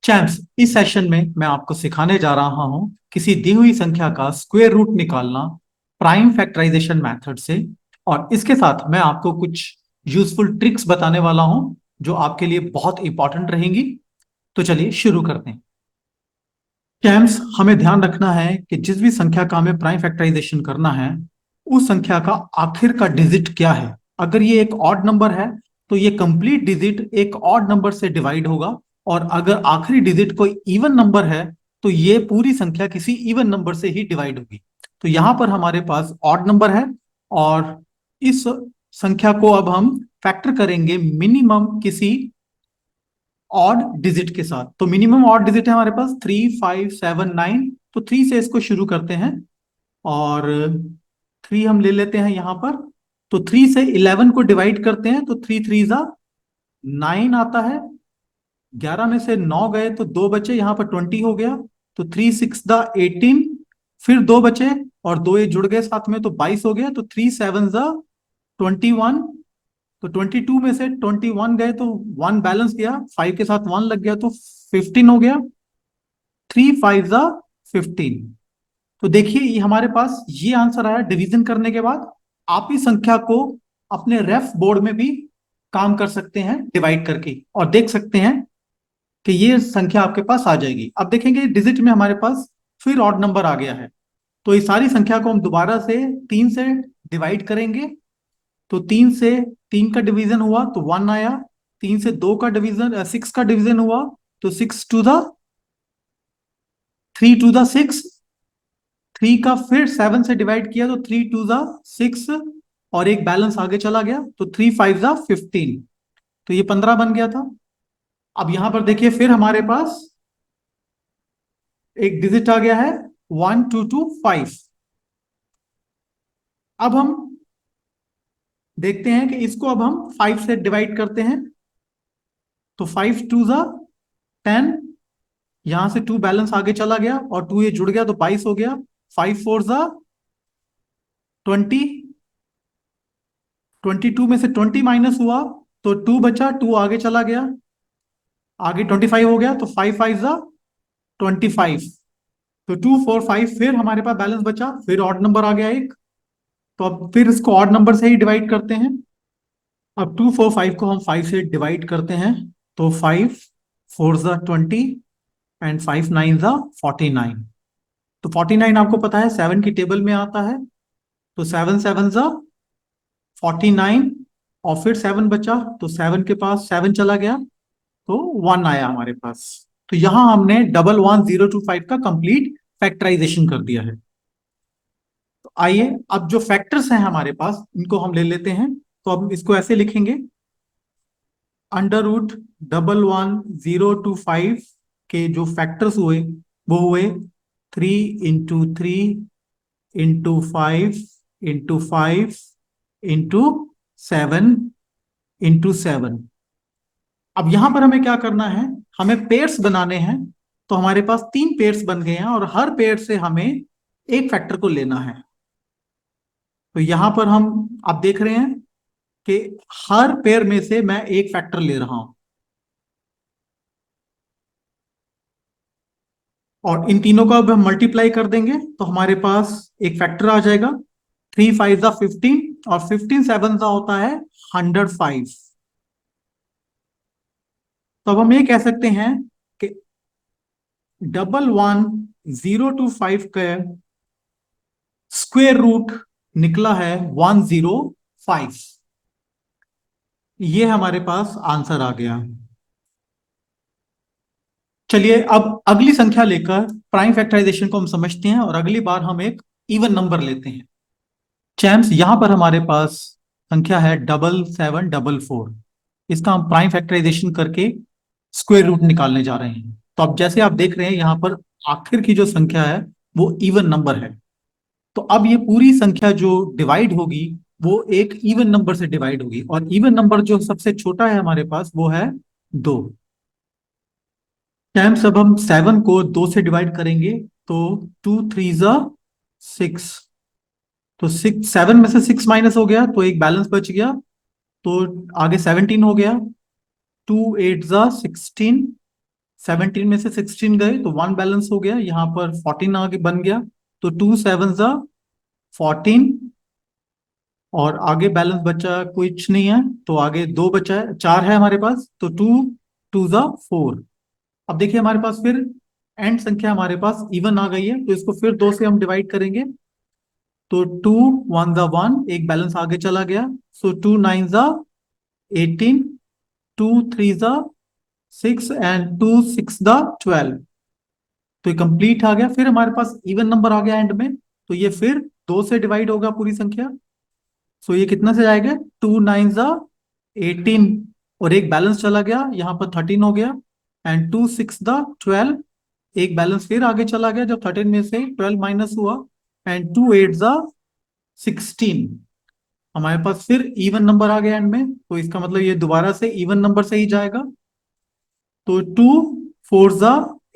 Champs, इस session में मैं आपको सिखाने जा रहा हूं किसी दी हुई संख्या का स्क्वायर रूट निकालना प्राइम फैक्टराइजेशन मेथड से। और इसके साथ मैं आपको कुछ यूजफुल ट्रिक्स बताने वाला हूं जो आपके लिए बहुत इंपॉर्टेंट रहेंगी। तो चलिए शुरू करते हैं। चैम्प्स, हमें ध्यान रखना है कि जिस भी संख्या का हमें प्राइम फैक्टराइजेशन करना है, उस संख्या का आखिर का डिजिट क्या है। अगर ये एक ऑड नंबर है तो ये कंप्लीट डिजिट एक ऑड नंबर से डिवाइड होगा, और अगर आखिरी डिजिट कोई इवन नंबर है तो ये पूरी संख्या किसी इवन नंबर से ही डिवाइड होगी। तो यहां पर हमारे पास ऑड नंबर है, और इस संख्या को अब हम फैक्टर करेंगे मिनिमम किसी ऑड डिजिट के साथ। तो मिनिमम ऑड डिजिट है हमारे पास 3, 5, 7, 9। तो 3 से इसको शुरू करते हैं, और 3 हम ले लेते हैं यहां पर। तो 3 से 11 को डिवाइड करते हैं तो 3 3 जा 9 आता है। 11 में से 9 गए तो 2 बचे, यहां पर 20 हो गया। तो 3 6 जा 18, फिर 2 बचे और 2 ये जुड़ गए साथ में तो 22 हो गया। तो 3 7 जा 21। तो 22 में से 21 गए तो 1 बैलेंस गया, 5 के साथ 1 लग गया तो 15 हो गया। 3 5 जा 15। तो देखिए ये हमारे पास ये आंसर आया डिवीजन करने के बाद। आप इस संख्या को अपने रेफ बोर्ड में भी काम कर सकते हैं डिवाइड करके, और देख सकते हैं कि ये संख्या आपके पास आ जाएगी। अब देखेंगे डिजिट में हमारे पास फिर ऑड नंबर आ गया है। तो इस सारी संख्या को हम दोबारा से 3 से डिवाइड करेंगे। तो 3 से 3 का डिवीजन हुआ तो 1 आया। 3 से 2 का डिवीजन 6 का डिवीजन हुआ तो 3 टू द 6। 3 का फिर 7 से डिवाइड किया तो 3 2 जा 6, और एक बैलेंस आगे चला गया तो 3 5 जा 15। तो ये 15 बन गया था। अब यहां पर देखिए फिर हमारे पास एक डिजिट आ गया है 1 2 2 5। अब हम देखते हैं कि इसको अब हम 5 से डिवाइड करते हैं। तो 5 2 जा 10। यहां से 2 बैलेंस आगे चला गया और 2 ये जुड़ गया तो 22 हो गया। 5 4 जा 20। 22 में से 20 माइनस हुआ तो 2 बचा, 2 आगे चला गया, आगे 25 हो गया। तो 5 5 जा 25। तो 2 4 5 फिर हमारे पास बैलेंस बचा, फिर ऑड नंबर आ गया एक। तो अब फिर इसको ऑड नंबर से ही डिवाइड करते हैं। अब 2 4 5 को हम 5 से डिवाइड करते हैं। तो 5 4 जा 20 एंड 5 9 जा 49। तो 49 आपको पता है 7 की टेबल में आता है। तो 7 7 जा 49, और फिर 7 बचा तो 7 के पास 7 चला गया तो 1 आया हमारे पास। तो यहां हमने 1 1 0 2 5 का कंप्लीट फैक्टराइजेशन कर दिया है। तो आइए अब जो फैक्टर्स हैं हमारे पास इनको हम ले लेते हैं। तो अब इसको ऐसे लिखेंगे, अंडर रूट 1 1 0 2 5 के जो फैक्टर्स हुए वो हुए 3 into 3 into 5 into 5 into 7 into 7। अब यहां पर हमें क्या करना है, हमें पेयर्स बनाने हैं। तो हमारे पास 3 पेयर्स बन गए हैं, और हर पेयर से हमें एक फैक्टर को लेना है। तो यहां पर हम आप देख रहे हैं कि हर पेयर में से मैं एक फैक्टर ले रहा हूं, और इन तीनों को अब हम मल्टीप्लाई कर देंगे तो हमारे पास एक फैक्टर आ जाएगा। 3 5 जा 15, और 15 7 जा होता है 105। तो अब हम ये कह सकते हैं कि 1 1 0 2 5 का स्क्वेयर रूट निकला है 105। ये हमारे पास आंसर आ गया। चलिए अब अगली संख्या लेकर प्राइम फैक्टराइजेशन को हम समझते हैं, और अगली बार हम एक इवन नंबर लेते हैं। चैम्प्स, यहां पर हमारे पास संख्या है 7744। इसका हम प्राइम फैक्टराइजेशन करके स्क्वायर रूट निकालने जा रहे हैं। तो अब जैसे आप देख रहे हैं यहां पर आखिर की जो संख्या है वो इवन नंबर है। तो अब ये पूरी संख्या जो डिवाइड होगी वो एक इवन नंबर से डिवाइड होगी, और इवन नंबर जो सबसे छोटा है हमारे पास वो है 2। टाइम्स अब हम 7 को 2 से डिवाइड करेंगे तो 2 3 जा 6। तो 7 में से 6 माइनस हो गया तो एक बैलेंस बच गया, तो आगे 17 हो गया। 2 8 जा 16। 17 में से 16 गए तो 1 बैलेंस हो गया, यहाँ पर 14 आगे बन गया, तो 2 7 जा 14, और आगे बैलेंस बचा कुछ नहीं है, तो आगे दो बचा है, 4 है हमारे पास, तो 2 2 जा 4। अब देखिए हमारे पास फिर एंड संख्या हमारे पास इवन आ गई है, तो इसको फिर 2 से हम डिवाइड करेंगे, तो 2 1 जा 1, एक बैलेंस आगे चला गया, सो 2 9 जा 18, 2 3 जा 6 एंड 2 6 जा 12। तो ये कंप्लीट आ गया, फिर हमारे पास इवन नंबर आ गया एंड में, तो ये फिर 2 से डिवाइड होगा पूरी संख्या, सो ये कितना से जाएगा, 2 9 जा 18, और एक बैलेंस चला गया, यहाँ पर 13 हो गया, एंड 2 6 जा 12, एक बैलेंस फिर आगे चला गया जब 13 में से 12 माइनस हुआ, एंड 2 8 जा 16। हमारे पास फिर इवन नंबर आ गया एंड में, तो इसका मतलब ये दोबारा से इवन नंबर से ही जाएगा, तो 2 4 जा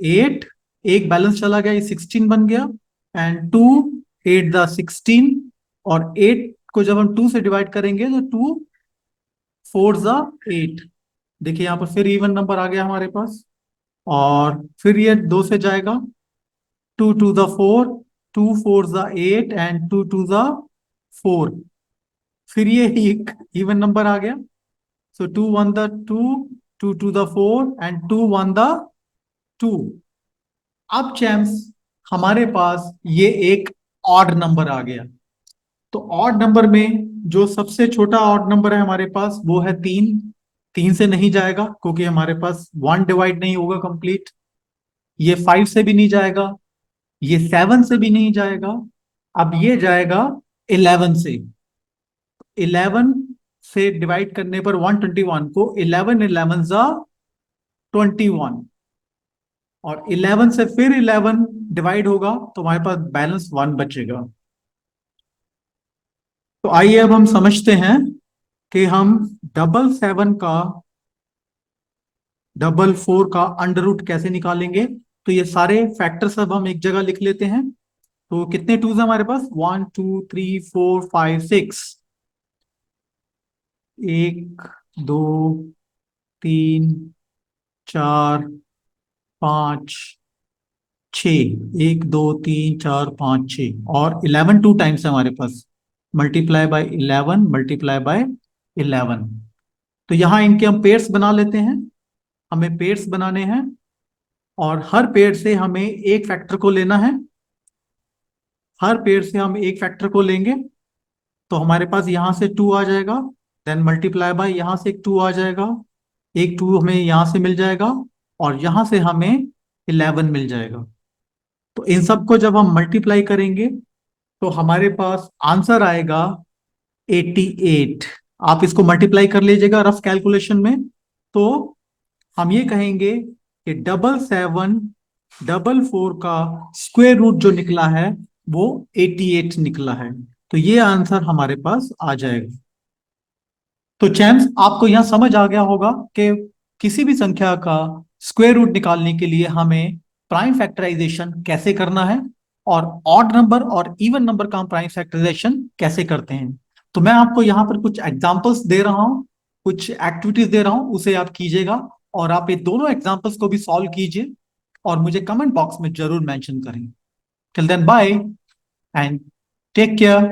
8, एक बैलेंस चला गया, ये 16 बन गया, एंड 2 8 जा 16, और 8 को जब हम 2 से डिवाइड करेंगे तो 2 4 जा 8। देखिए यहाँ पर फिर इवन नंबर आ गया हमारे पास, और फिर ये 2 से जाएगा, 2 2 जा 4, 2 4 जा 8, एंड 2 2 जा 4। फिर ये एक इवन नंबर आ गया, सो 2 1 द 2, 2 2 द 4, एंड 2 1 द 2। अब चैम्स हमारे पास ये एक ऑड नंबर आ गया, तो ऑड नंबर में जो सबसे छोटा ऑड नंबर है हमारे पास वो है 3। 3 से नहीं जाएगा क्योंकि हमारे पास 1 डिवाइड नहीं होगा कंप्लीट, ये 5 से भी नहीं जाएगा, ये 7 से भी नहीं जाएगा, अब ये जाएगा 11 से। 11 से डिवाइड करने पर 121 को 11 11 जा 21, और 11 से फिर 11 डिवाइड होगा तो हमारे पास बैलेंस 1 बचेगा। तो आइए अब हम समझते हैं कि हम 7 का 4 का अंडर रूट कैसे निकालेंगे। तो ये सारे फैक्टर्स अब हम एक जगह लिख लेते हैं। तो कितने टूज है हमारे पास, 1 2 3 4 5 6, 1 2 3 4 5 6, 1 2 3 4 5 6, और 11 टू टाइम्स है हमारे पास, मल्टीप्लाई बाय 11 मल्टीप्लाई बाय 11। तो यहाँ इनके हम पेयर्स बना लेते हैं, हमें पेयर्स बनाने हैं, और हर पेयर से हमें एक फैक्टर को लेना है, हर पेयर से हम एक फैक्टर को लेंगे, तो हमारे पास यहाँ से 2 आ जाएगा, देन मल्टीप्लाई बाय यहाँ से एक 2 आ जाएगा, एक 2 हमें यहाँ से मिल जाएगा, और यहाँ से हमें 11 मिल जाएगा। तो इन सबको जब हम मल्टीप्लाई करेंगे तो हमारे पास आंसर आएगा 88। आप इसको मल्टीप्लाई कर लीजिएगा रफ कैलकुलेशन में, तो हम ये कहेंगे कि 7 7 4 का स्क्वायर रूट जो निकला है वो 88 निकला है, तो ये आंसर हमारे पास आ जाएगा। तो चैम्स आपको यहां समझ आ गया होगा कि किसी भी संख्या का स्क्वायर रूट निकालने के लिए हमें प्राइम फैक्टराइजेशन कैसे करना है, और ऑड नंबर और इवन नंबर का हम प्राइम फैक्टराइजेशन कैसे करते हैं। तो मैं आपको यहाँ पर कुछ एग्जांपल्स दे रहा हूँ, कुछ एक्टिविटीज दे रहा हूँ, उसे आप कीजिएगा, और आप ये दोनों एग्जांपल्स को भी सॉल्व कीजिए और मुझे कमेंट बॉक्स में जरूर मेंशन करें। Till then bye and take care.